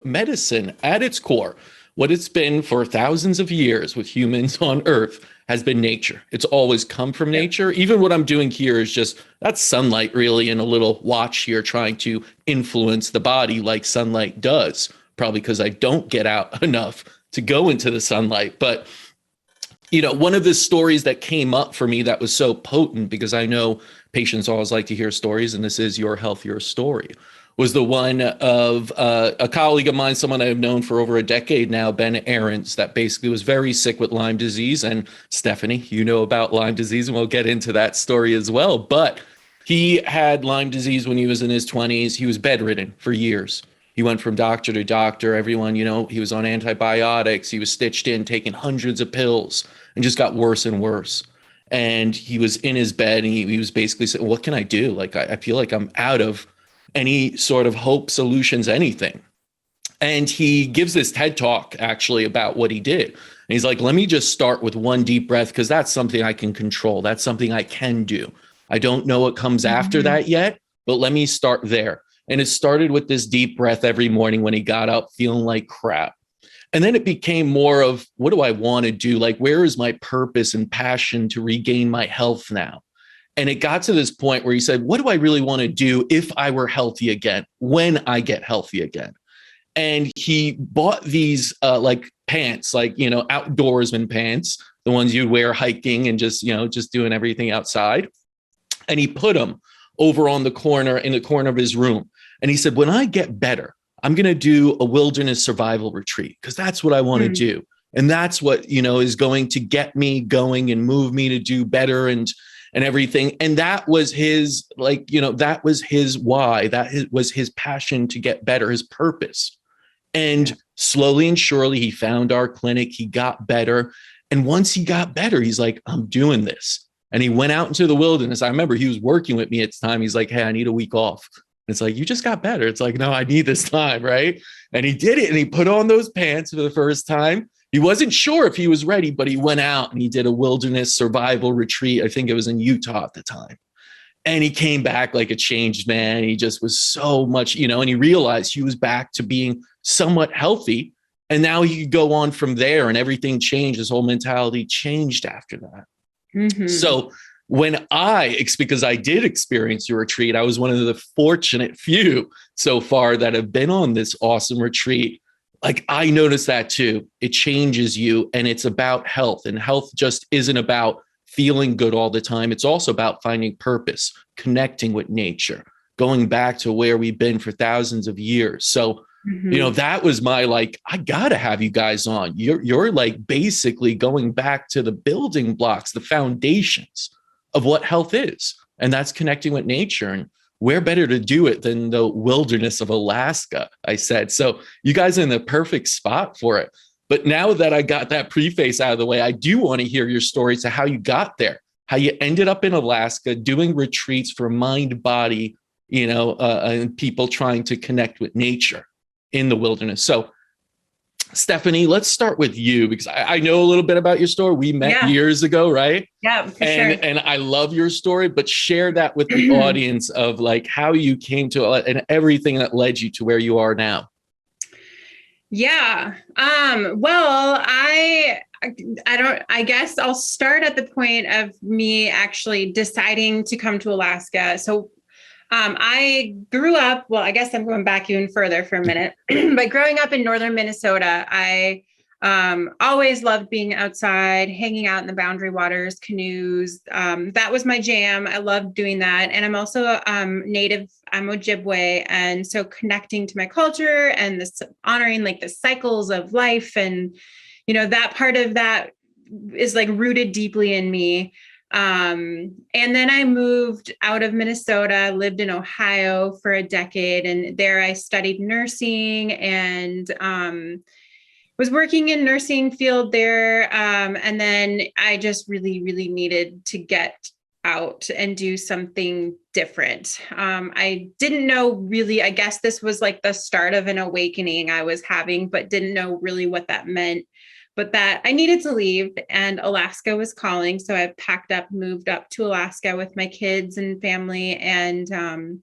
medicine at its core, what it's been for thousands of years with humans on Earth has been nature. It's always come from Yep. nature. Even what I'm doing here is just that's sunlight, really, and a little watch here trying to influence the body like sunlight does. Probably because I don't get out enough to go into the sunlight. But one of the stories that came up for me that was so potent, because I know patients always like to hear stories, and this is your health, your story, was the one of a colleague of mine, someone I've known for over a decade now, Ben Aarons, that basically was very sick with Lyme disease. And Stephanie, you know about Lyme disease, and we'll get into that story as well. But he had Lyme disease when he was in his 20s. He was bedridden for years. He went from doctor to doctor. Everyone, he was on antibiotics. He was stitched in, taking hundreds of pills, and just got worse and worse. And he was in his bed, and he was basically saying, what can I do? Like, I feel like I'm out of any sort of hope, solutions, anything. And he gives this TED talk actually about what he did. And he's like, let me just start with one deep breath, because that's something I can control. That's something I can do. I don't know what comes after that yet, but let me start there. And it started with this deep breath every morning when he got up feeling like crap. And then it became more of, what do I want to do? Like, where is my purpose and passion to regain my health now? And it got to this point where he said, what do I really want to do if I were healthy again, when I get healthy again? And he bought these like pants, like, outdoorsman pants, the ones you'd wear hiking and just doing everything outside. And he put them over in the corner of his room. And he said, when I get better, I'm going to do a wilderness survival retreat, because that's what I want to do. And that's what, is going to get me going and move me to do better and everything. And that was his, that was his why. Was his passion to get better, his purpose. And slowly and surely, he found our clinic. He got better. And once he got better, he's like, I'm doing this. And he went out into the wilderness. I remember he was working with me at the time. He's like, hey, I need a week off. It's like, you just got better. It's like, no, I need this time, right? And he did it, and he put on those pants for the first time. He wasn't sure if he was ready, but he went out and he did a wilderness survival retreat. I think it was in Utah at the time. And he came back like a changed man. He just was so much, and he realized he was back to being somewhat healthy. And now he could go on from there, and everything changed. His whole mentality changed after that. So because I did experience your retreat, I was one of the fortunate few so far that have been on this awesome retreat. Like, I noticed that too. It changes you, and it's about health, and health just isn't about feeling good all the time. It's also about finding purpose, connecting with nature, going back to where we've been for thousands of years. So, that was my, I gotta have you guys on. You're like basically going back to the building blocks, the foundations of what health is. And that's connecting with nature. And where better to do it than the wilderness of Alaska, I said. So you guys are in the perfect spot for it. But now that I got that preface out of the way, I do want to hear your story to how you got there, how you ended up in Alaska doing retreats for mind, body, and people trying to connect with nature in the wilderness. So Stephanie, let's start with you, because I know a little bit about your story. We met years ago, right? Yeah, for sure. And I love your story, but share that with the audience of how you came to it and everything that led you to where you are now. Yeah. Well, I guess I'll start at the point of me actually deciding to come to Alaska. So I grew up, well, I guess I'm going back even further for a minute, but growing up in northern Minnesota, I always loved being outside, hanging out in the boundary waters, canoes. That was my jam. I loved doing that. And I'm also native, I'm Ojibwe. And so connecting to my culture and this honoring the cycles of life. And, that part of that is rooted deeply in me. And then I moved out of Minnesota, lived in Ohio for a decade, and there I studied nursing and was working in nursing field there. And then I just really, really needed to get out and do something different. I didn't know really, I guess this was the start of an awakening I was having, but didn't know really what that meant. But that I needed to leave, and Alaska was calling. So I packed up, moved up to Alaska with my kids and family. And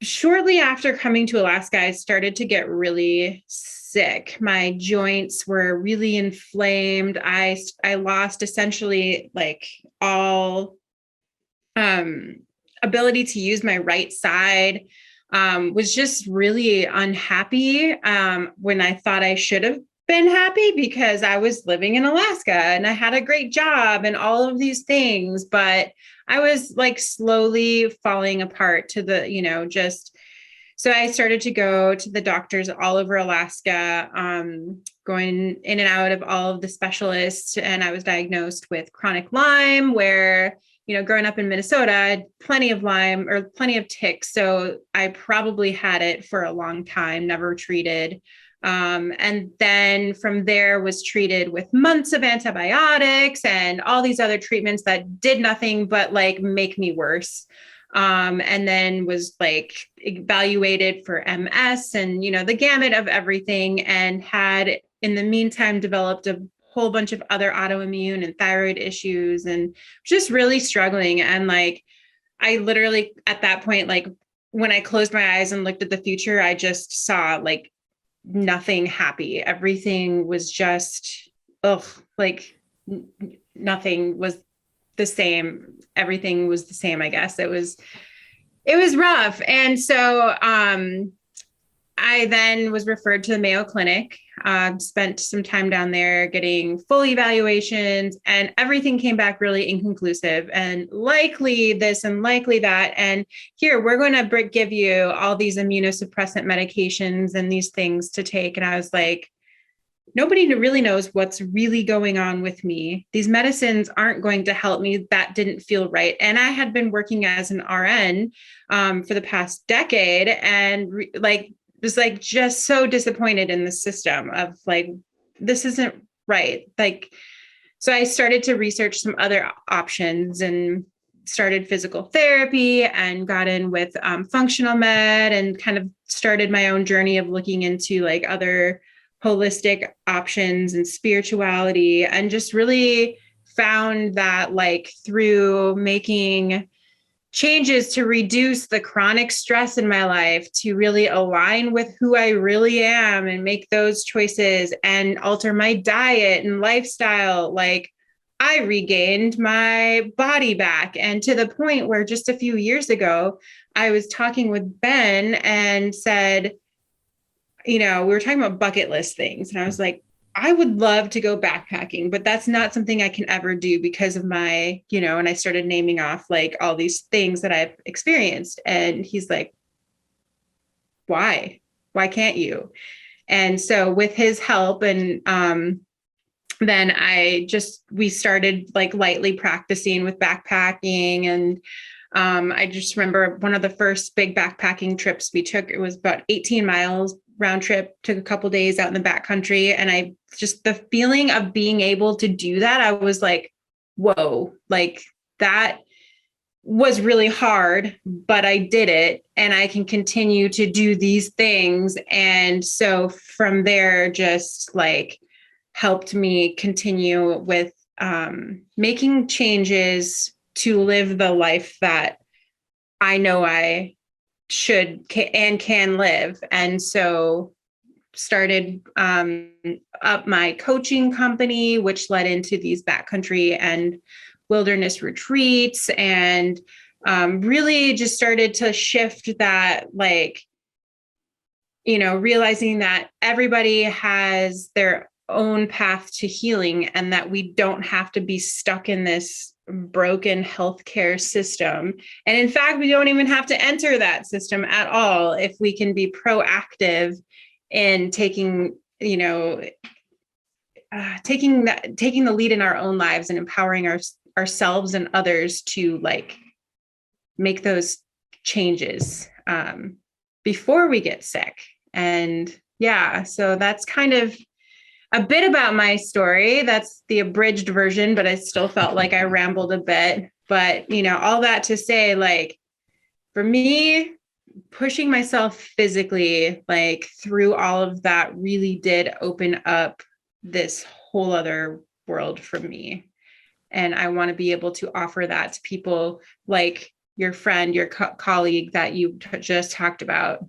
shortly after coming to Alaska, I started to get really sick. My joints were really inflamed. I lost essentially like all ability to use my right side. Was just really unhappy when I thought I should have been happy because I was living in Alaska and I had a great job and all of these things, but I was like slowly falling apart to the, just so I started to go to the doctors all over Alaska, going in and out of all of the specialists. And I was diagnosed with chronic Lyme, where, growing up in Minnesota, I had plenty of Lyme or plenty of ticks. So I probably had it for a long time, never treated. And then from there was treated with months of antibiotics and all these other treatments that did nothing but like make me worse. And then was like evaluated for MS and, the gamut of everything, and had in the meantime developed a whole bunch of other autoimmune and thyroid issues and just really struggling. And like, I literally at that point, like when I closed my eyes and looked at the future, I just saw like nothing happy. Everything was just, like nothing was the same. Everything was the same, I guess. It was rough. And so I then was referred to the Mayo Clinic, spent some time down there getting full evaluations, and everything came back really inconclusive and likely this and likely that. And here, we're going to give you all these immunosuppressant medications and these things to take. And I was like, nobody really knows what's really going on with me. These medicines aren't going to help me. That didn't feel right. And I had been working as an RN for the past decade, and was like just so disappointed in the system of like, this isn't right. Like, so I started to research some other options and started physical therapy and got in with functional med, and kind of started my own journey of looking into like other holistic options and spirituality, and just really found that like through making changes to reduce the chronic stress in my life, to really align with who I really am and make those choices and alter my diet and lifestyle, like I regained my body back. And to the point where just a few years ago, I was talking with Ben and said, we were talking about bucket list things. And I was like, I would love to go backpacking, but that's not something I can ever do because of my, and I started naming off like all these things that I've experienced. And he's like, why? Why can't you? And so with his help, and then we started like lightly practicing with backpacking. And I just remember one of the first big backpacking trips we took, it was about 18 miles round trip, took a couple days out in the backcountry. And I just, the feeling of being able to do that, I was like, whoa, like that was really hard, but I did it and I can continue to do these things. And so from there, just like helped me continue with making changes to live the life that I know I should and can live. And so started up my coaching company, which led into these backcountry and wilderness retreats, and really just started to shift that, like, realizing that everybody has their own path to healing, and that we don't have to be stuck in this broken healthcare system. And in fact, we don't even have to enter that system at all if we can be proactive in taking the lead in our own lives and empowering ourselves and others to like make those changes before we get sick. And yeah, so that's kind of a bit about my story. That's the abridged version, but I still felt like I rambled a bit. But, all that to say, like, for me, pushing myself physically, like through all of that, really did open up this whole other world for me. And I want to be able to offer that to people, like your friend, your colleague that you just talked about?